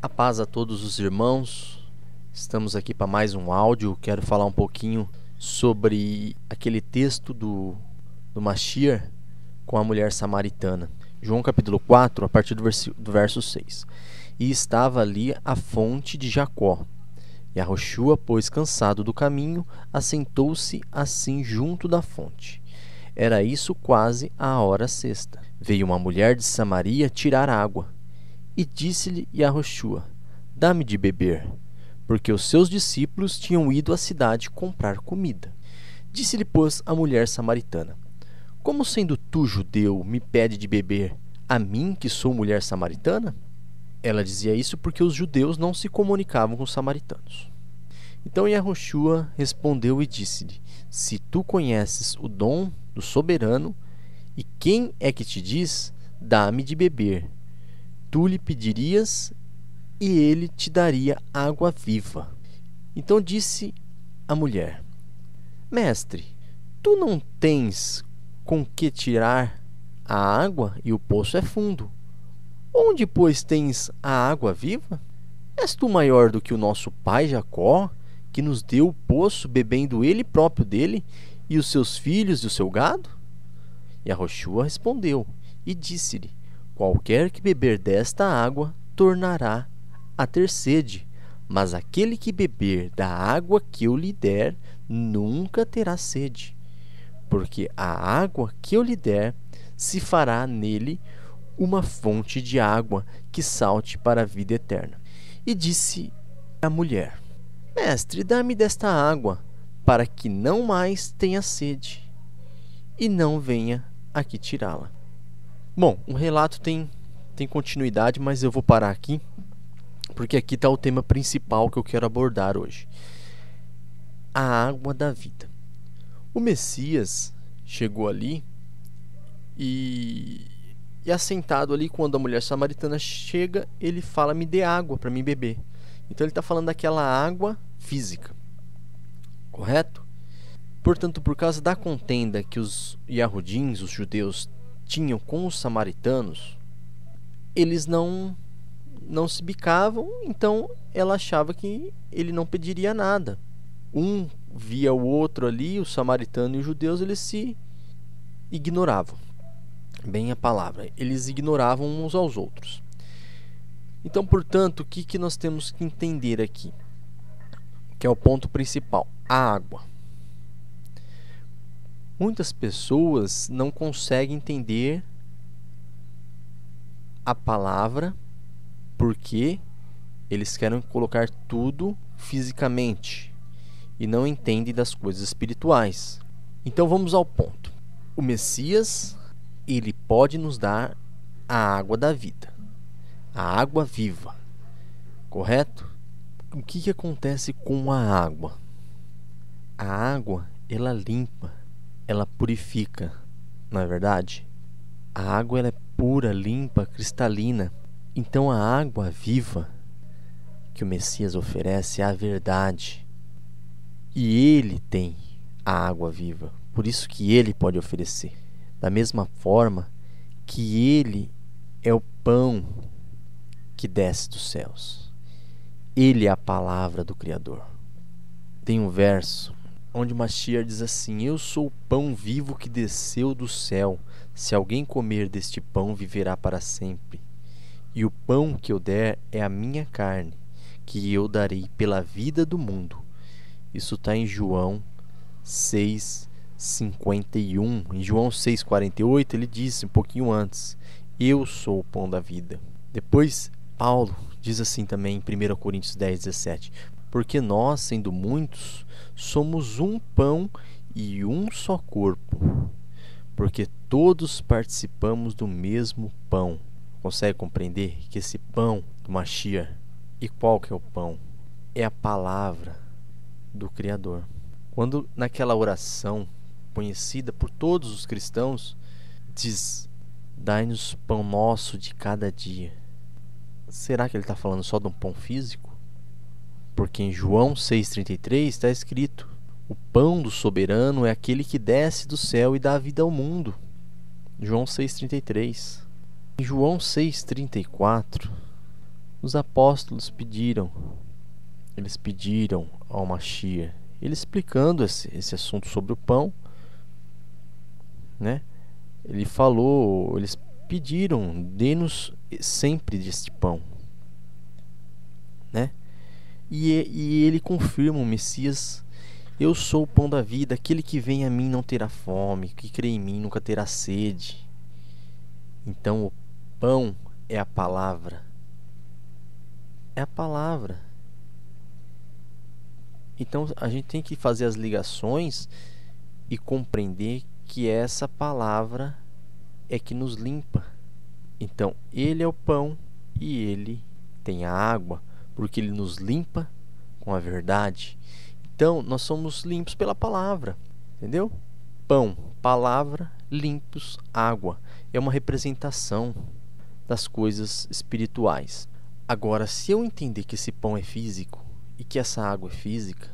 A paz a todos os irmãos, estamos aqui para mais um áudio. Quero falar um pouquinho sobre aquele texto do Mashiach com a mulher samaritana. João capítulo 4, a partir do verso 6. E estava ali a fonte de Jacó. E Yahushua, pois cansado do caminho, assentou-se assim junto da fonte. Era isso quase a hora sexta. Veio uma mulher de Samaria tirar água. E disse-lhe Yahushua: dá-me de beber, porque os seus discípulos tinham ido à cidade comprar comida. Disse-lhe, pois, a mulher samaritana: como sendo tu, judeu, me pede de beber, a mim que sou mulher samaritana? Ela dizia isso porque os judeus não se comunicavam com os samaritanos. Então Yahushua respondeu e disse-lhe: se tu conheces o dom do soberano, e quem é que te diz, dá-me de beber, tu lhe pedirias e ele te daria água viva. Então disse a mulher: mestre, tu não tens com que tirar a água e o poço é fundo. Onde, pois, tens a água viva? És tu maior do que o nosso pai Jacó, que nos deu o poço, bebendo ele próprio dele, e os seus filhos e o seu gado? Yahushua respondeu e disse-lhe: qualquer que beber desta água tornará a ter sede, mas aquele que beber da água que eu lhe der nunca terá sede, porque a água que eu lhe der se fará nele uma fonte de água que salte para a vida eterna. E disse a mulher: mestre, dá-me desta água, para que não mais tenha sede, e não venha aqui tirá-la. Bom, o relato tem continuidade, mas eu vou parar aqui, porque aqui está o tema principal que eu quero abordar hoje: a água da vida. O Messias chegou ali e assentado ali, quando a mulher samaritana chega, ele fala: me dê água para mim beber. Então ele está falando daquela água física, correto? Portanto, por causa da contenda que os Yahudins, os judeus, tinham com os samaritanos, eles não se bicavam. Então ela achava que ele não pediria nada. Um via o outro ali, o samaritano e os judeus, eles se ignoravam. Bem a palavra, eles ignoravam uns aos outros. Então, portanto, o que nós temos que entender aqui? Que é o ponto principal: a água. Muitas pessoas não conseguem entender a palavra porque eles querem colocar tudo fisicamente e não entendem das coisas espirituais. Então vamos ao ponto. O Messias, ele pode nos dar a água da vida, a água viva, correto? O que acontece com a água? A água, ela limpa, ela purifica, não é verdade? A água, ela é pura, limpa, cristalina. Então a água viva que o Messias oferece é a verdade. E ele tem a água viva, por isso que ele pode oferecer. Da mesma forma que ele é o pão que desce dos céus. Ele é a palavra do Criador. Tem um verso onde o Mashiach diz assim: eu sou o pão vivo que desceu do céu. Se alguém comer deste pão, viverá para sempre. E o pão que eu der é a minha carne, que eu darei pela vida do mundo. Isso está em João 6:51. Em João 6:48 ele disse um pouquinho antes: eu sou o pão da vida. Depois Paulo diz assim também em 1 Coríntios 10:17: porque nós, sendo muitos, somos um pão e um só corpo, porque todos participamos do mesmo pão. Consegue compreender que esse pão do Mashiach, e qual que é o pão? É a palavra do Criador. Quando naquela oração conhecida por todos os cristãos diz: dai-nos pão nosso de cada dia, será que ele está falando só de um pão físico? Porque em João 6,33 está escrito: o pão do soberano é aquele que desce do céu e dá vida ao mundo. João 6,33. Em João 6,34, Os apóstolos pediram, eles pediram ao Mashiach, ele explicando esse assunto sobre o pão, né? Ele falou, eles pediram, dê-nos sempre deste pão, né? E ele confirma, o Messias: eu sou o pão da vida, aquele que vem a mim não terá fome, que crê em mim nunca terá sede. Então o pão é a palavra. É a palavra. Então a gente tem que fazer as ligações e compreender que essa palavra é que nos limpa. Então ele é o pão e ele tem a água, porque ele nos limpa com a verdade. Então nós somos limpos pela palavra, entendeu? Pão, palavra, limpos, água. É uma representação das coisas espirituais. Agora, se eu entender que esse pão é físico e que essa água é física,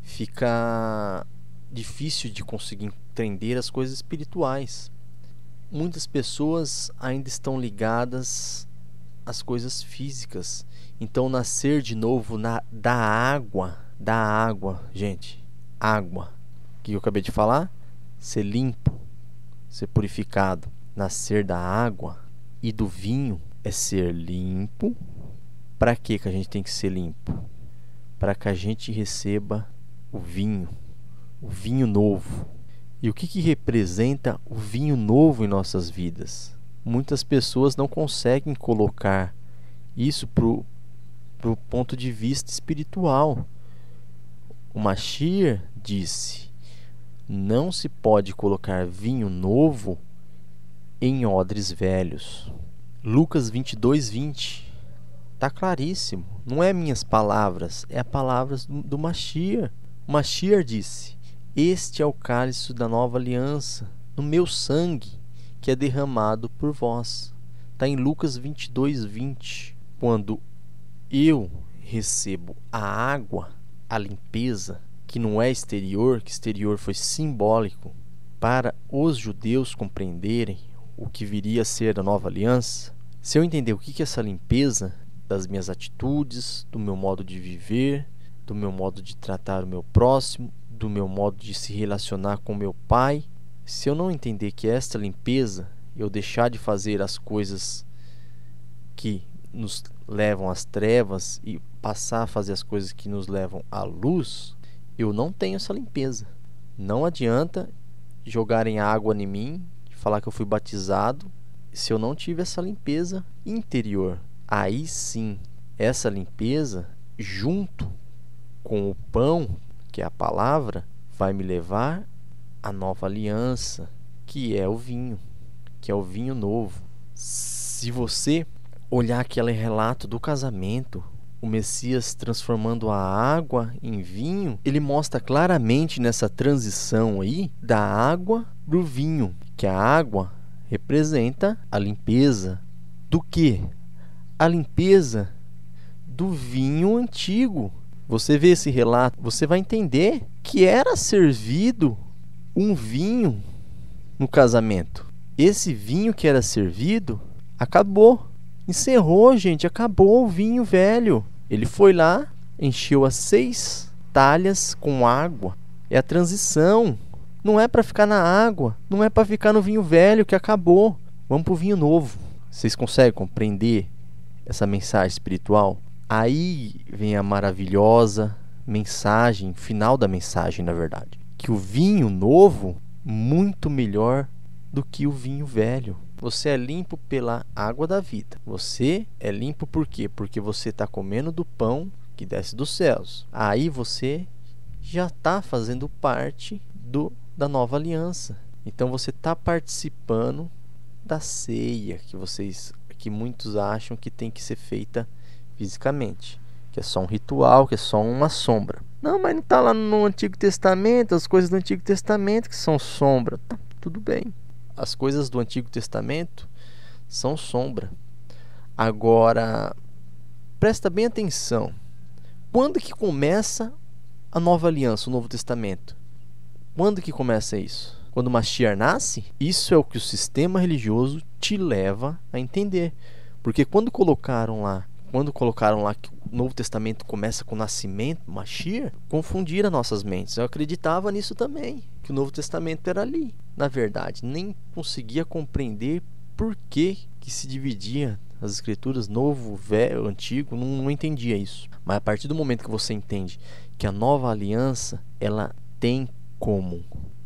fica difícil de conseguir entender as coisas espirituais. Muitas pessoas ainda estão ligadas às coisas físicas. Então, nascer de novo da água, gente, água. O que eu acabei de falar? Ser limpo, ser purificado. Nascer da água e do vinho é ser limpo. Para que a gente tem que ser limpo? Para que a gente receba o vinho novo. E o que representa o vinho novo em nossas vidas? Muitas pessoas não conseguem colocar isso pro ponto de vista espiritual. O Mashiach disse: não se pode colocar vinho novo em odres velhos. Lucas 22:20 está claríssimo. Não é minhas palavras, é as palavras do Mashiach. O Mashiach disse: este é o cálice da nova aliança, no meu sangue, que é derramado por vós. Está em Lucas 22:20. Quando eu recebo a água, a limpeza, que não é exterior, que exterior foi simbólico, para os judeus compreenderem o que viria a ser a nova aliança. Se eu entender o que é essa limpeza das minhas atitudes, do meu modo de viver, do meu modo de tratar o meu próximo, do meu modo de se relacionar com meu pai, se eu não entender que esta limpeza, eu deixar de fazer as coisas que nos levam às trevas e passar a fazer as coisas que nos levam à luz, eu não tenho essa limpeza. Não adianta jogarem água em mim, falar que eu fui batizado, se eu não tive essa limpeza interior. Aí sim, essa limpeza, junto com o pão, que é a palavra, vai me levar à nova aliança, que é o vinho novo. Se você olhar aquele relato do casamento, o Messias transformando a água em vinho, ele mostra claramente nessa transição aí da água para o vinho, que a água representa a limpeza do quê? A limpeza do vinho antigo. Você vê esse relato, você vai entender que era servido um vinho no casamento. Esse vinho que era servido acabou. Encerrou, gente, acabou o vinho velho. Ele foi lá, encheu as 6 talhas com água. É a transição. Não é para ficar na água, não é para ficar no vinho velho que acabou. Vamos para o vinho novo. Vocês conseguem compreender essa mensagem espiritual? Aí vem a maravilhosa mensagem, final da mensagem, na verdade, que o vinho novo muito melhor do que o vinho velho. Você é limpo pela água da vida. Você é limpo por quê? Porque você está comendo do pão que desce dos céus. Aí você já está fazendo parte da nova aliança. Então você está participando da ceia que muitos acham que tem que ser feita fisicamente, que é só um ritual, que é só uma sombra. Não, mas não está lá no Antigo Testamento, as coisas do Antigo Testamento que são sombra. Tá, tudo bem. As coisas do Antigo Testamento são sombra. Agora, presta bem atenção. Quando que começa a nova aliança, o Novo Testamento? Quando que começa isso? Quando o Mashiach nasce? Isso é o que o sistema religioso te leva a entender. Porque quando colocaram lá quando colocaram lá que o Novo Testamento começa com o nascimento, Mashiach, confundiram nossas mentes. Eu acreditava nisso também, que o Novo Testamento era ali. Na verdade, nem conseguia compreender por que se dividia as escrituras, novo, velho, antigo, não entendia isso. Mas a partir do momento que você entende que a nova aliança, ela tem como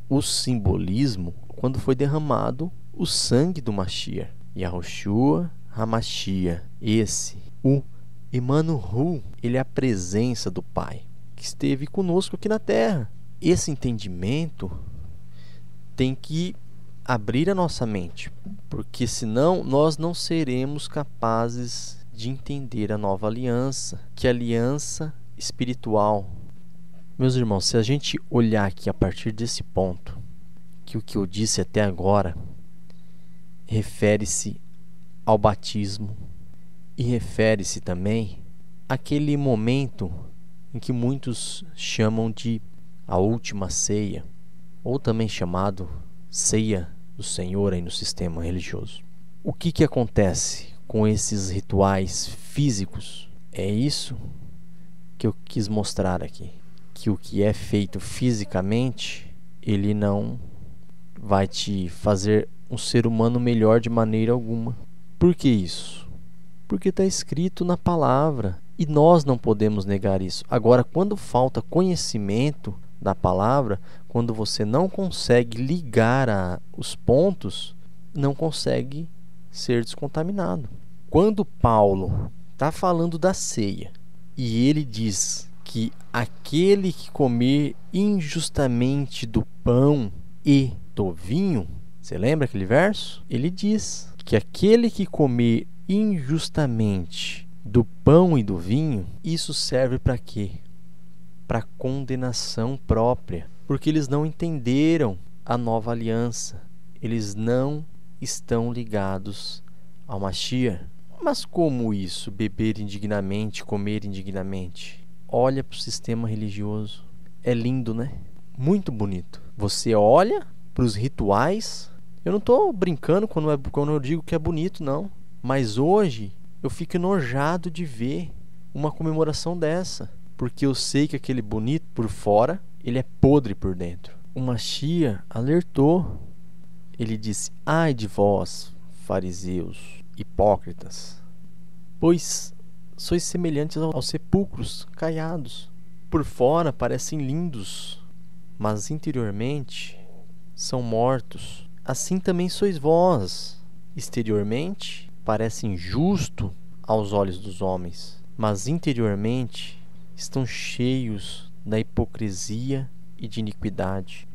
o simbolismo quando foi derramado o sangue do Mashiach. Yahushua HaMashiach, o Emmanuel, ele é a presença do Pai que esteve conosco aqui na Terra. Esse entendimento tem que abrir a nossa mente, porque senão nós não seremos capazes de entender a nova aliança, que é a aliança espiritual. Meus irmãos, se a gente olhar aqui a partir desse ponto, que o que eu disse até agora refere-se ao batismo e refere-se também àquele momento em que muitos chamam de a última ceia, ou também chamado ceia do Senhor aí no sistema religioso. O que acontece com esses rituais físicos? É isso que eu quis mostrar aqui, que o que é feito fisicamente, ele não vai te fazer um ser humano melhor de maneira alguma. Por que isso? Porque está escrito na palavra e nós não podemos negar isso. Agora, quando falta conhecimento da palavra, quando você não consegue ligar os pontos, não consegue ser descontaminado. Quando Paulo está falando da ceia e ele diz que aquele que comer injustamente do pão e do vinho, você lembra aquele verso? Ele diz que aquele que comer injustamente do pão e do vinho, isso serve para quê? Para condenação própria, porque eles não entenderam a nova aliança, eles não estão ligados ao Mashiach. Mas como isso? Beber indignamente, comer indignamente? Olha para o sistema religioso, é lindo, né? Muito bonito. Você olha para os rituais. Eu não estou brincando quando eu digo que é bonito, não. Mas hoje eu fico enojado de ver uma comemoração dessa, porque eu sei que aquele bonito por fora, ele é podre por dentro. O Mashiach alertou. Ele disse: ai de vós, fariseus, hipócritas, pois sois semelhantes aos sepulcros caiados. Por fora parecem lindos, mas interiormente são mortos. Assim também sois vós. Exteriormente parecem justos aos olhos dos homens, mas interiormente estão cheios da hipocrisia e de iniquidade.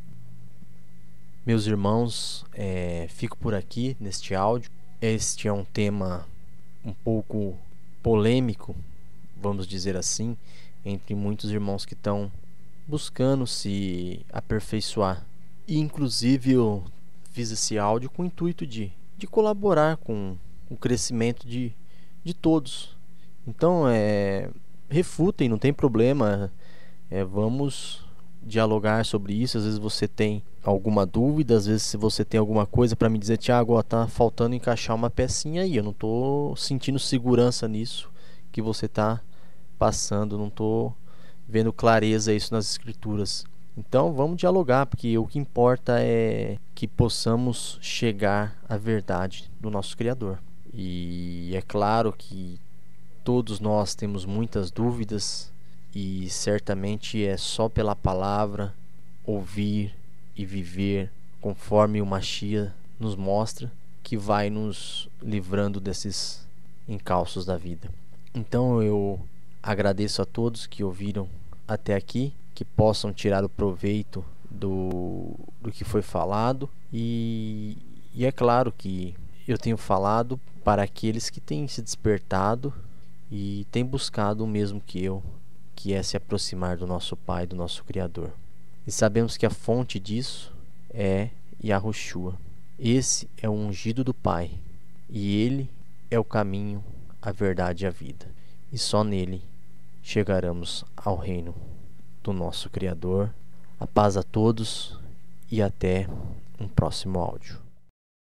Meus irmãos, fico por aqui neste áudio. Este é um tema um pouco polêmico, vamos dizer assim, entre muitos irmãos que estão buscando se aperfeiçoar. E inclusive eu fiz esse áudio com o intuito de colaborar com o crescimento de todos. Então, refutem, não tem problema. Vamos dialogar sobre isso. Às vezes você tem alguma dúvida, às vezes se você tem alguma coisa para me dizer: Thiago, tá faltando encaixar uma pecinha aí, eu não tô sentindo segurança nisso que você tá passando, não tô vendo clareza isso nas escrituras. Então vamos dialogar, porque o que importa é que possamos chegar à verdade do nosso Criador. E é claro que todos nós temos muitas dúvidas, e certamente é só pela palavra, ouvir e viver conforme o Mashiach nos mostra, que vai nos livrando desses encalços da vida. Então eu agradeço a todos que ouviram até aqui, que possam tirar o proveito do que foi falado, e é claro que eu tenho falado para aqueles que têm se despertado e têm buscado o mesmo que eu, que é se aproximar do nosso Pai, do nosso Criador. E sabemos que a fonte disso é Yahushua. Esse é o ungido do Pai, e Ele é o caminho, a verdade e a vida. E só nele chegaremos ao reino do nosso Criador. A paz a todos e até um próximo áudio.